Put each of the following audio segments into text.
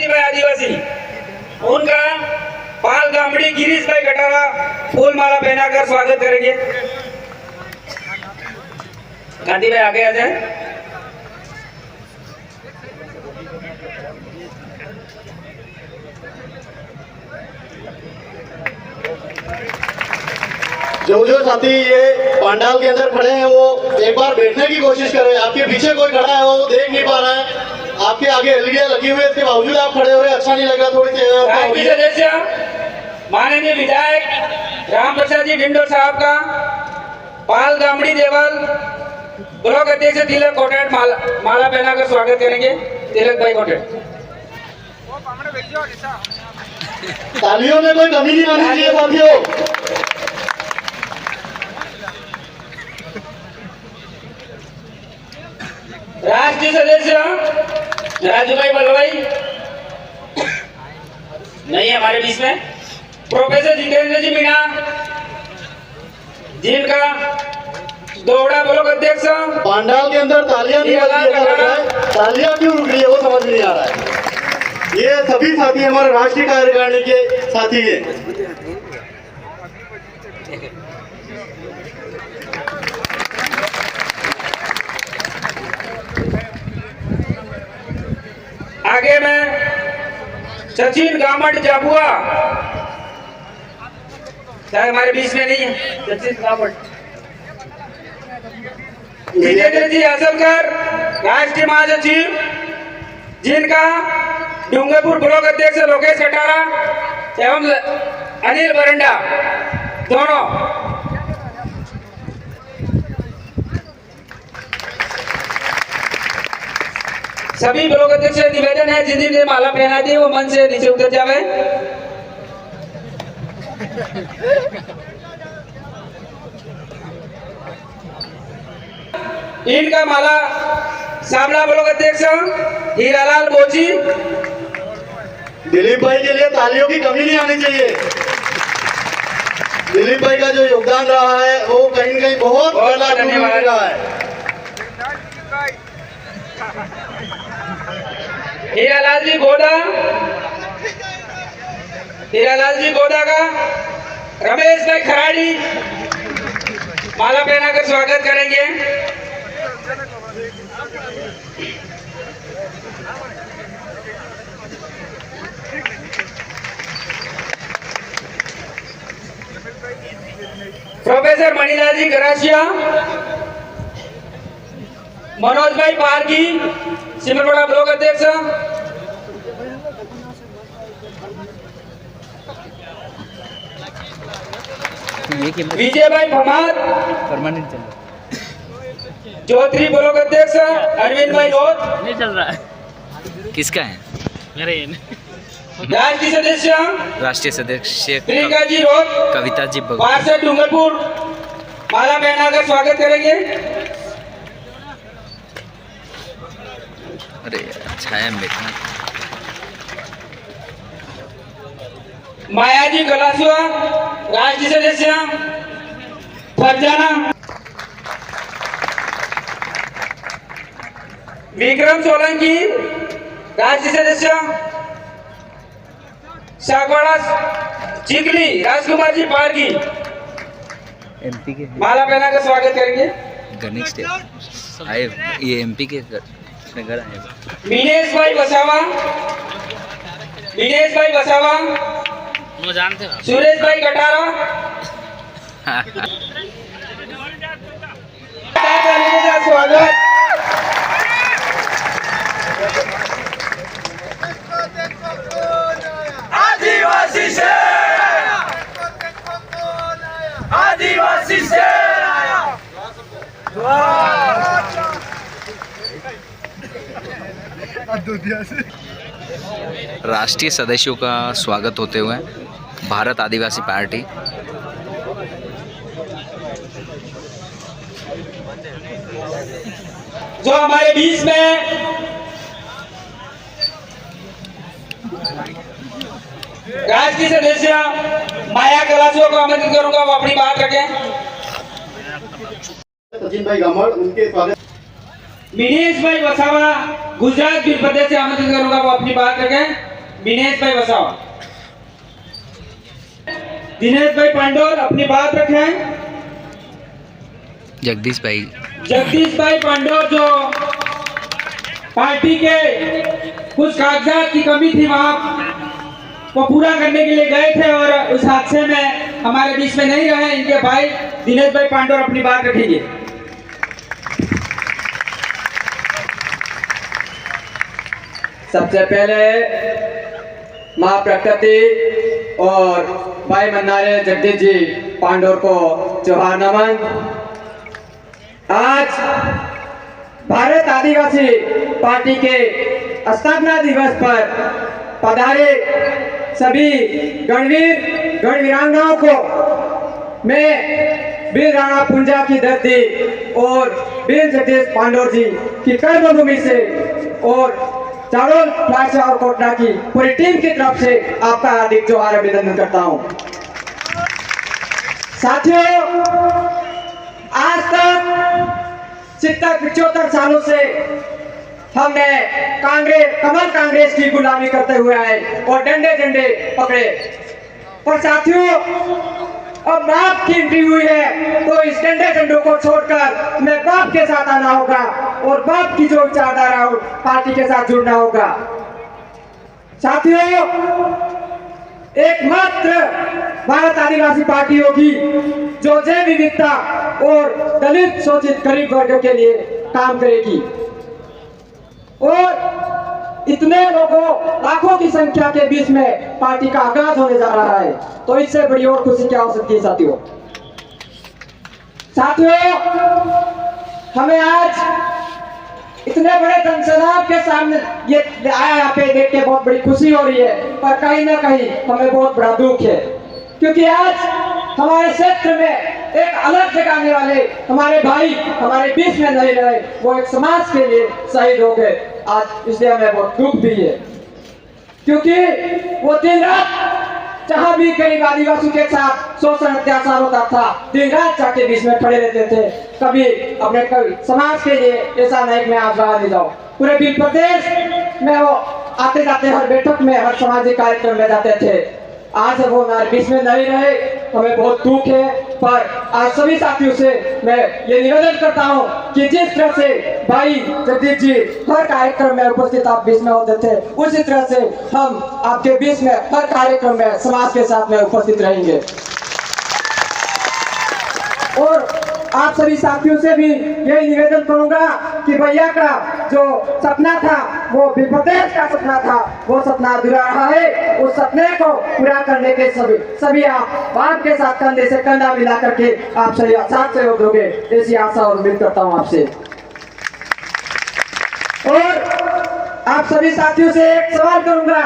भाई आदिवासी उनका पाल गामड़ी गिरीश भाई कटारा फूल माला पहनाकर स्वागत करेंगे। गांधी भाई आगे आ जाए। जो साथी ये पंडाल के अंदर खड़े हैं वो एक बार बैठने की कोशिश करें। आपके पीछे कोई खड़ा है वो देख नहीं पा रहा है। आपके आगे एलईडी लगी हुई है, इसके बावजूद आप खड़े हो रहे हैं, अच्छा नहीं लग रहा। थोड़ी सदस्य माननीय विधायक राम प्रसाद जी ढिंडोर साहब का पाल गामड़ी देवल ब्लॉक अध्यक्ष तिलक कोटेट माला पहनाकर स्वागत करेंगे। तिलक भाई कोटेट। तालियों में कोई कमी नहीं आनी चाहिए साथियों। राष्ट्रीय सदस्य राजू भाई बलवाई नहीं है हमारे बीच में। प्रोफेसर जितेंद्र जी मीणा जिनका दोहरा ब्लॉक अध्यक्ष। पंडाल के अंदर तालियां नहीं बज रही है, तालियां क्यों रुक रही है वो समझ नहीं आ रहा है। ये सभी साथी हमारे राष्ट्रीय कार्यकारिणी के साथी हैं। आगे में सचिन गामट जाबुआ चाहे हमारे बीच में नहीं है। सचिन गामट जितेंद्र जी असलकर राष्ट्रीय महासचिव जिनका डूंगरपुर ब्लॉक अध्यक्ष लोकेश कटारा एवं अनिल बरंडा दोनों। सभी ब्लॉक अध्यक्ष से निवेदन है जिन्हें माला पहना दी वो मन से नीचे उतर जावे। इनका माला सामला ब्लॉक अध्यक्ष हीरालाल बोची। दिलीप भाई के लिए तालियों की कमी नहीं आनी चाहिए। दिलीप भाई का जो योगदान रहा है वो कहीं न कहीं बहुत बड़ा धन्यवाद रहा है। हीरालाल जी गोदा, हीरालाल जी गोदा का रमेश भाई खराड़ी माला पहनाकर स्वागत करेंगे। प्रोफेसर मणिलाल जी गरासिया, मनोज भाई पारकी सिमरवाड़ा ब्लॉक अध्यक्ष, विजय भाई भमार परमानेंट चल रहा चौधरी ब्लॉक अध्यक्ष, अरविंद भाई रोत नहीं चल रहा है। किसका है? मेरे राष्ट्रीय सदस्य राष्ट्रीय सदस्य प्रियंका जी रोत, कविता जी पार्षद डूंगरपुर माला पहनाकर स्वागत करेंगे। अरे छाया में बैठना। माया जी गलासुआ राष्ट्रीय सदस्य फरजाना। विक्रम सोलंकी राष्ट्रीय सदस्य सागवाड़ा चिकली। राजकुमार जी पारगी एमपी के माला पहनाकर स्वागत करेंगे। गणेश आए ये एमपी के घर आए। विनेश भाई बसावा, विनेश भाई बसावा वो जानते हो। सुरेश भाई कटारा स्वागत। आदिवासी से आदिवासी से राष्ट्रीय सदस्यों का स्वागत होते हुए भारत आदिवासी पार्टी जो हमारे बीच में राष्ट्रीय सदस्य माया कलासुआ को आमंत्रित करूंगा, वो अपनी बात रखें। सचिन भाई गामड़ उनके स्वागत। मिनेश भाई वसावा गुजरात बीर प्रदेश से आमंत्रित करूंगा, वो अपनी बात रखें। मिनेश भाई वसावा। दिनेश भाई पांडोर अपनी बात रखें। जगदीश भाई। जगदीश भाई पांडोर जो पार्टी के कुछ कागजात की कमी थी वहां को पूरा करने के लिए गए थे और उस हादसे में हमारे बीच में नहीं रहे। इनके भाई दिनेश भाई पांडोर अपनी बात रखेंगे। सबसे पहले माँ प्रकृति और भाई मन्नारे जगदीश जी पांडोर को जोहार नमन। आज भारत आदिवासी पार्टी के स्थापना दिवस पर पधारे सभी गणवीर गणवीरांगनाओं को मैं वीर राणा पुंजा की धरती और वीर जगदीश पांडोर जी की कर्मभूमि से और चारों फ्लैश और कोटना की पूरी टीम की तरफ से आपका हार्दिक जोहार अभिनंदन करता हूं। साथियों, आज तक 70-75 सालों से हमने कमल कांग्रेस की गुलामी करते हुए आए और डंडे डंडे पकड़े। और साथियों, अब बाप की एंट्री हुई है तो इस डंडे डंडों को छोड़कर मैं बाप के साथ आना होगा और बाप की जो विचारधारा हो पार्टी के साथ जुड़ना होगा। साथियों, एकमात्र भारत आदिवासी पार्टी होगी जो जैव विविधता और दलित शोषित गरीब वर्ग के लिए काम करेगी। और इतने लोगों लाखों की संख्या के बीच में पार्टी का आगाज होने जा रहा है, तो इससे बड़ी और खुशी क्या हो सकती है। साथियों, हमें आज इतने बड़े जनसैलाब के सामने ये आया यहाँ पे देख के बहुत बड़ी खुशी हो रही है, पर कहीं ना कहीं हमें बहुत बड़ा दुख है, क्योंकि आज हमारे क्षेत्र में एक अलग जगाने वाले हमारे भाई हमारे बीच में नहीं रहे, वो एक समाज के लिए शहीद हो गए आज। इसलिए हमें बहुत दुख भी है, क्योंकि वो दिन रात जहां भी गरीब आदिवासी के साथ शोषण अत्याचार होता था, दिन रात जाके बीच में खड़े रहते थे। कभी अपने समाज के लिए ऐसा नहीं मैं आज रहा नहीं जाऊँ। पूरे बीर प्रदेश में वो आते जाते हर बैठक में हर सामाजिक कार्यक्रम में जाते थे। आज वो हमारे बीच में नहीं रहे, हमें बहुत दुख है। पर आज सभी साथियों से मैं ये निवेदन करता हूँ कि जिस तरह से भाई जगदीश जी हर कार्यक्रम में उपस्थित आप बीच में होते थे, उसी तरह से हम आपके बीच में हर कार्यक्रम में समाज के साथ में उपस्थित रहेंगे। और आप सभी साथियों से भी यही निवेदन करूंगा कि भैया का जो सपना था, वो बीर प्रदेश का सपना था, वो सपना अधूरा रहा है। उस सपने को पूरा करने के सभी आप बाप के साथ कंधे से कंधा मिला करके आप सही साथ सहयोग दोगे, ऐसी आशा और उम्मीद करता हूं आपसे। और आप सभी साथियों से एक सवाल करूंगा,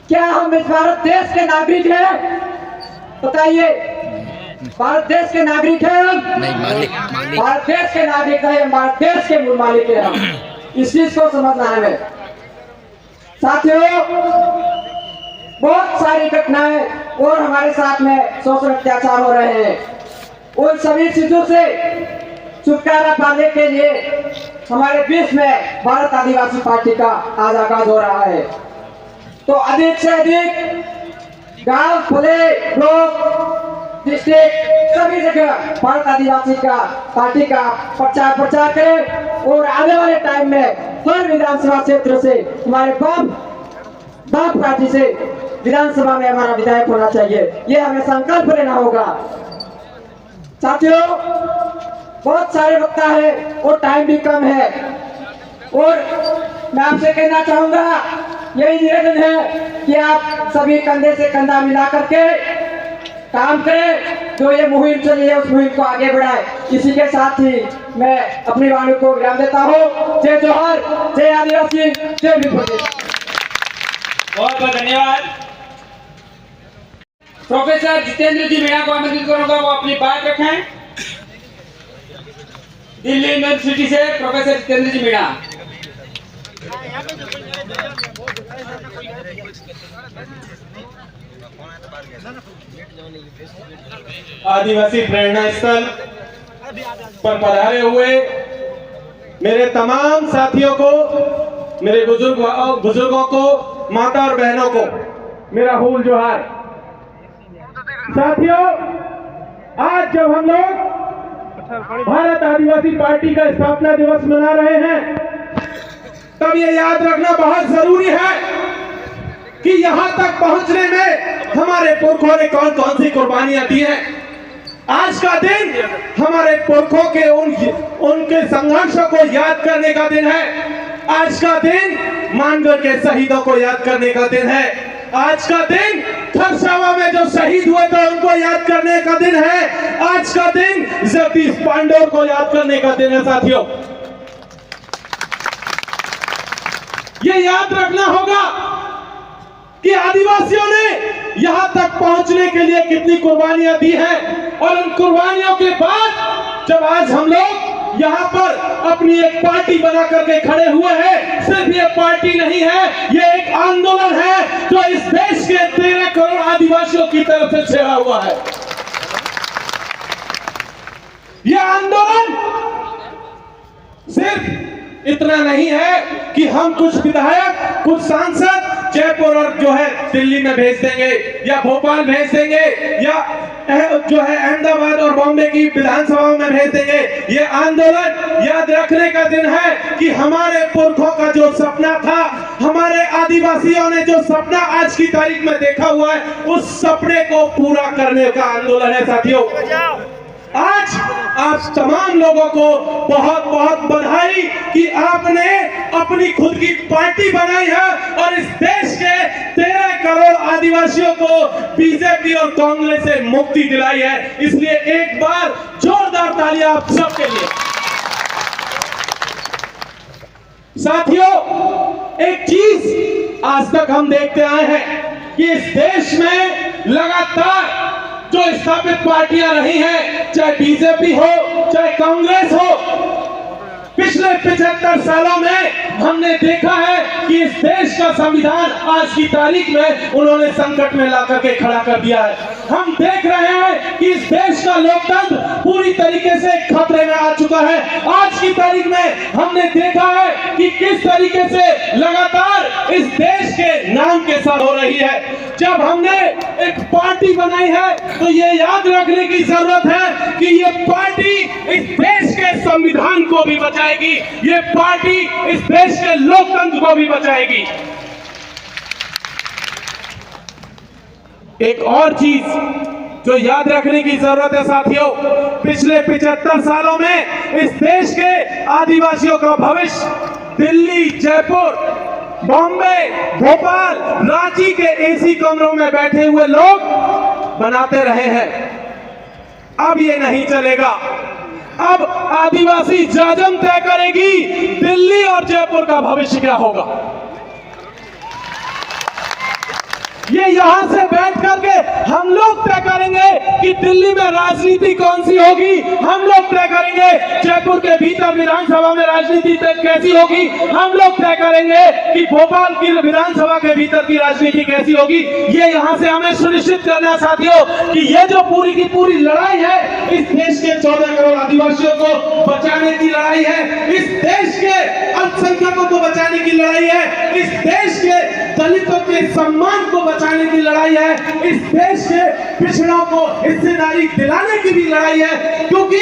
क्या हम इस भारत देश के नागरिक हैं? बताइए, भारत देश के नागरिक हैं हम? नहीं, मालिक। भारत देश के नागरिक है, भारत देश के मूल मालिक है हम। इस चीज को समझना है हमें। साथियों, बहुत सारी घटनाएं और हमारे साथ में शोषण अत्याचार हो रहे हैं। उन सभी चीजों से छुटकारा पाने के लिए हमारे बीच में भारत आदिवासी पार्टी का आज आगाज हो रहा है। तो अधिक से अधिक गांव, खुले ब्लॉक, डिस्ट्रिक्ट, सभी जगह भारत आदिवासी का पार्टी का प्रचार करें और आने वाले टाइम में हर विधानसभा क्षेत्र से हमारे बाप पार्टी से विधानसभा में हमारा विधायक होना चाहिए। ये हमें संकल्प लेना होगा। साथियों, बहुत सारे वक्ता है और टाइम भी कम है, और मैं आपसे कहना चाहूंगा, यही निवेदन है कि आप सभी कंधे से कंधा मिला करके काम करें। जो ये मुहिम चली है उस मुहिम को आगे बढ़ाए। इसी के साथ ही मैं अपनी वाणी को विराम देता हूँ। जय जोहार, जय आदिवासी, जय बीर प्रदेश। बहुत बहुत धन्यवाद। प्रोफेसर जितेंद्र जी मीणा को आमंत्रित करूंगा, वो अपनी बात रखें। दिल्ली यूनिवर्सिटी से प्रोफेसर जितेंद्र जी मीणा। आदिवासी प्रेरणा स्थल पर पधारे हुए मेरे तमाम साथियों को, मेरे बुजुर्गों को, माता और बहनों को मेरा हुल जोहार। साथियों, आज जब हम लोग भारत आदिवासी पार्टी का स्थापना दिवस मना रहे हैं, तब ये याद रखना बहुत जरूरी है कि यहां तक पहुंचने में हमारे पुरखों ने कौन कौन सी कुर्बानियां दी हैं। आज का दिन हमारे पुरखों के उनके संघर्षों को याद करने का दिन है। आज का दिन मानगढ़ के शहीदों को याद करने का दिन है। आज का दिन खरसावा में जो शहीद हुए थे उनको याद करने का दिन है। आज का दिन जगदीश पांडोर को याद करने का दिन है। साथियों, ये याद रखना होगा कि आदिवासियों ने यहां तक पहुंचने के लिए कितनी कुर्बानियां दी हैं, और उन कुर्बानियों के बाद जब आज हम लोग यहां पर अपनी एक पार्टी बना करके खड़े हुए हैं, सिर्फ ये पार्टी नहीं है, ये एक आंदोलन है जो इस देश के 13 करोड़ आदिवासियों की तरफ से छेड़ा हुआ है। ये आंदोलन सिर्फ इतना नहीं है कि हम कुछ विधायक, कुछ सांसद जयपुर और जो है दिल्ली में भेज देंगे या भोपाल भेज देंगे या जो है अहमदाबाद और बॉम्बे की विधानसभाओं में भेज देंगे। ये आंदोलन याद रखने का दिन है कि हमारे पुरखों का जो सपना था, हमारे आदिवासियों ने जो सपना आज की तारीख में देखा हुआ है, उस सपने को पूरा करने का आंदोलन है। साथियों, आज आप तमाम लोगों को बहुत बहुत बधाई कि आपने अपनी खुद की पार्टी बनाई है और इस देश के 13 करोड़ आदिवासियों को बीजेपी और कांग्रेस से मुक्ति दिलाई है। इसलिए एक बार जोरदार तालियां आप सबके लिए। साथियों, एक चीज आज तक हम देखते आए हैं कि इस देश में लगातार जो स्थापित पार्टियां रही हैं, चाहे बीजेपी हो चाहे कांग्रेस हो, पिछले 75 सालों में हमने देखा है कि इस देश का संविधान आज की तारीख में उन्होंने संकट में ला करके खड़ा कर दिया है। हम देख रहे हैं कि इस देश का लोकतंत्र पूरी तरीके से खतरे में आ चुका है। आज की तारीख में हमने देखा है कि किस तरीके से लगातार इस देश के नाम के साथ हो रही है। जब हमने एक पार्टी बनाई है तो ये याद रखने की जरूरत है कि ये पार्टी इस देश के संविधान को भी बचाएगी, ये पार्टी इस देश के लोकतंत्र को भी बचाएगी। एक और चीज जो याद रखने की जरूरत है साथियों, पिछले 75 सालों में इस देश के आदिवासियों का भविष्य दिल्ली, जयपुर, बॉम्बे, भोपाल, रांची के एसी कमरों में बैठे हुए लोग बनाते रहे हैं। अब ये नहीं चलेगा। अब आदिवासी जाजम तय करेगी दिल्ली और जयपुर का भविष्य क्या होगा। ये यहां से बैठ करके हम लोग तय करेंगे कि दिल्ली में राजनीति कौन सी होगी, हम लोग तय करेंगे जयपुर के भीतर विधानसभा में राजनीति कैसी होगी, हम लोग तय करेंगे कि भोपाल की विधानसभा के भीतर की राजनीति कैसी होगी। ये यहां से हमें सुनिश्चित करना साथियों कि ये जो पूरी की पूरी लड़ाई है, इस देश के 14 करोड़ आदिवासियों को बचाने की लड़ाई है, इस देश के अल्पसंख्यकों को बचाने की लड़ाई है, इस देश के दलितों के सम्मान को बचाने की लड़ाई है, इस देश के पिछड़ों को हिस्सेदारी दिलाने की भी लड़ाई है। क्योंकि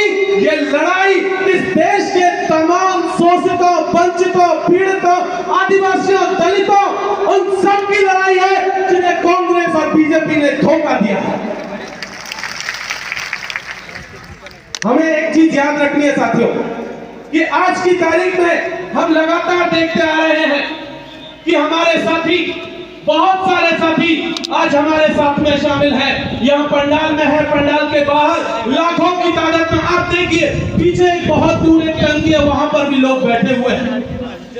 ये लड़ाई इस देश के तमाम शोषितों, वंचितों, पीड़ितों, आदिवासियों, दलितों, उन सब की लड़ाई है जिन्हें कांग्रेस और बीजेपी ने धोखा दिया है। हमें एक चीज याद रखनी है साथियों कि आज की तारीख में हम लगातार देखते आ रहे हैं कि हमारे साथी, बहुत सारे साथी आज हमारे साथ में शामिल हैं। यहाँ पंडाल में है, पंडाल के बाहर लाखों की तादाद में आप देखिए, पीछे एक बहुत दूर एक टंकी है, वहां पर भी लोग बैठे हुए हैं।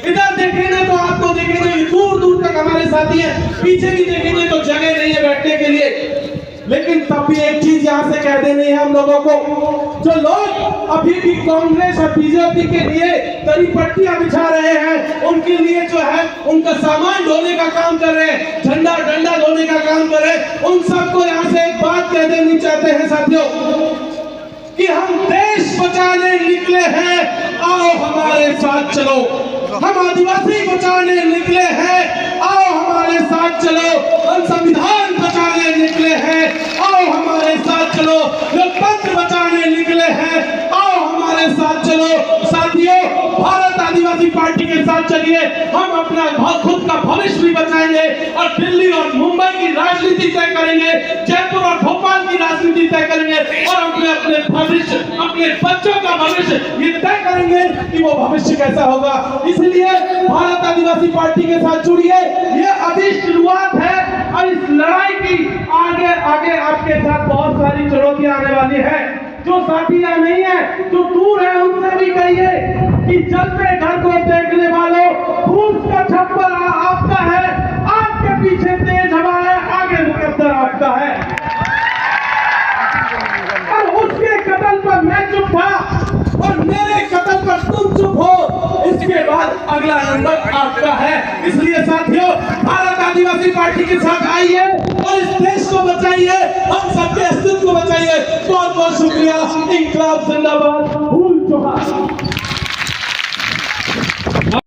इधर देखेंगे तो आपको देखेंगे दूर दूर तक हमारे साथी हैं, पीछे भी देखेंगे तो जगह नहीं है बैठने के लिए। लेकिन तब भी एक चीज यहाँ से कह देनी है हम लोगों को, जो लोग अभी भी कांग्रेस और बीजेपी के लिए तरी पट्टियां बिछा रहे हैं, उनके लिए जो है उनका सामान ढोने का काम कर रहे हैं, झंडा डंडा ढोने का काम कर रहे हैं, उन सबको यहाँ से एक बात कह देनी चाहते हैं साथियों कि हम देश बचाने निकले हैं, आओ हमारे साथ चलो। हम आदिवासी बचाने निकले हैं, आओ हमारे साथ चलो। हम संविधान बचाने निकले हैं, आओ हमारे साथ चलो। लोकतंत्र बचाने निकले हैं, आओ हमारे साथ चलो। साथियों, भारत आदिवासी पार्टी के साथ चलिए, हम अपना खुद का भविष्य भी बचाएंगे और दिल्ली और मुंबई की राजनीति तय करेंगे, जयपुर और भोपाल की राजनीति तय करेंगे और अपने भविष्य, अपने बच्चों का भविष्य ये तय करेंगे कि वो भविष्य कैसा होगा। इसलिए भारत आदिवासी पार्टी के साथ जुड़िए, ये अभी शुरुआत है और इस लड़ाई की आगे आगे आपके साथ बहुत सारी चुनौतियां आने वाली है। जो साथी यहाँ नहीं है, जो दूर है, उनसे भी कहिए कि चलते घर को देखने वालों, फूस का छप्पर आपका है, आपके पीछे तेज हवा है, आगे मुकद्दर आपका है। और उसके कत्ल पर मैं चुप था और मेरे कत्ल पर तुम चुप हो, इसके बाद अगला नंबर आपका है। इसलिए साथियों, भारत आदिवासी पार्टी के साथ आइए और इस देश को बचाइए, हम सबके अस्तित्व को बचाइए। बहुत बहुत शुक्रिया। इंकलाब जिंदाबाद।